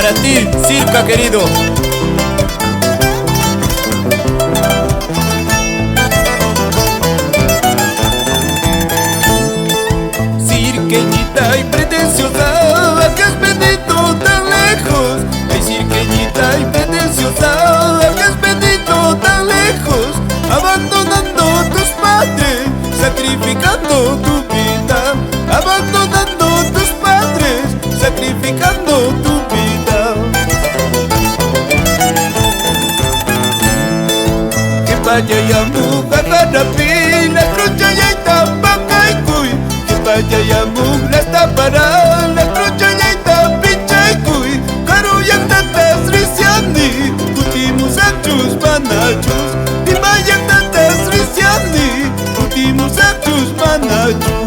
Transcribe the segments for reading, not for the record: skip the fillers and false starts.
Para ti, Circa querido. Cirqueñita y pretenciosa, que has venido tan lejos. Ay, cirqueñita y pretenciosa, que has venido tan lejos, abandonando tus padres, sacrificando tu vida, abandonando tus padres, sacrificando tu vida. Que vaya ya mujer la pila, trucha ya está paca y cuy. Que vaya ya mujer está para la trucha ya está pincha y cuy. Caro ya tantas risiani, últimos anchos manachos. Y vaya tantas risiani, últimos anchos manachos.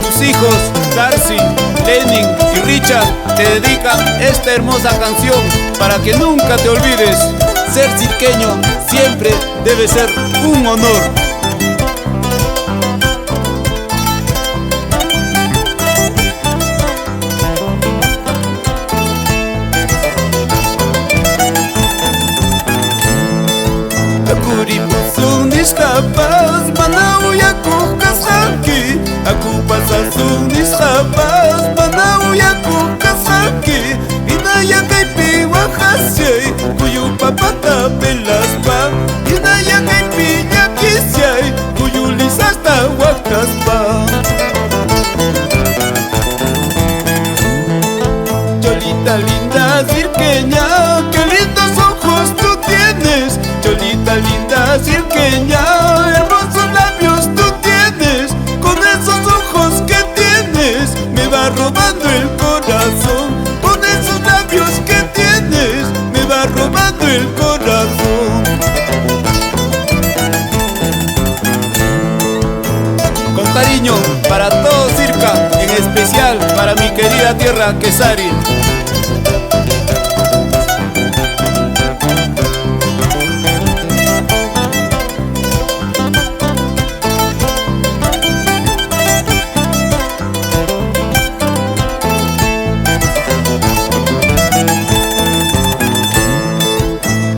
Tus hijos, Darcy, Lenin y Richard, te dedican esta hermosa canción para que nunca te olvides. Ser cirqueño siempre debe ser un honor. Akuripusun nisqapas mana uyakuqkasqanki. Akupasasun nisqapas mana uyakuqkasqanki. Hinaya kaypi waqasyay kuyu papata pelaspa. Hinaya kaypi llakisyay kuyu lisasta waqtaspa. Cholita linda cirqueña, qué lindos ojos tú tienes. Cholita linda cirqueña, hermosos labios tú tienes. Con esos ojos que tienes, me va robando el corazón. Con esos labios que tienes, me va robando el corazón. Con cariño para todo Circa, en especial para mi querida tierra Quesari.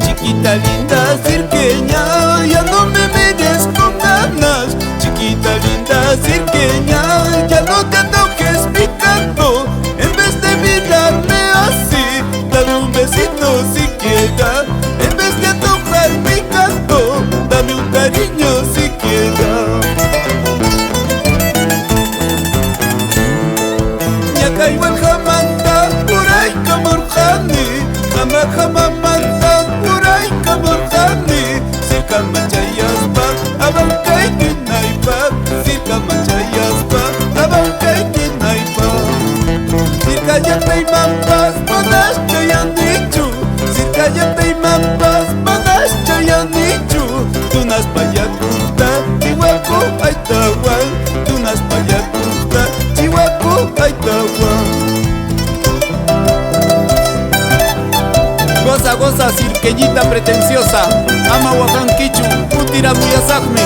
Chiquita linda cirqueña, ya no me mires con ganas. Chiquita linda cirqueña, ya no te antojes picando. En vez de mirarme así, dame un besito siquiera. En vez de antojar picando, dame un cariño siquiera. Ñaca igual jamanta, por ahí camorjani. Jama jama manta, por ahí camorjani. Circa manchayaspa, abancay tinaypa. Circa manchayaspa, abancay tinaypa. Circa ya te mampas, panas chayan dichu. Circa ya te mampas, panas chayan dichu. Tunas payakuta, chihuaco aitawan. Tunas payakuta, chihuaco aitawan. Goza, goza, cirqueñita pretenciosa. Ama Huacanquichu, Utira Muyasagmi.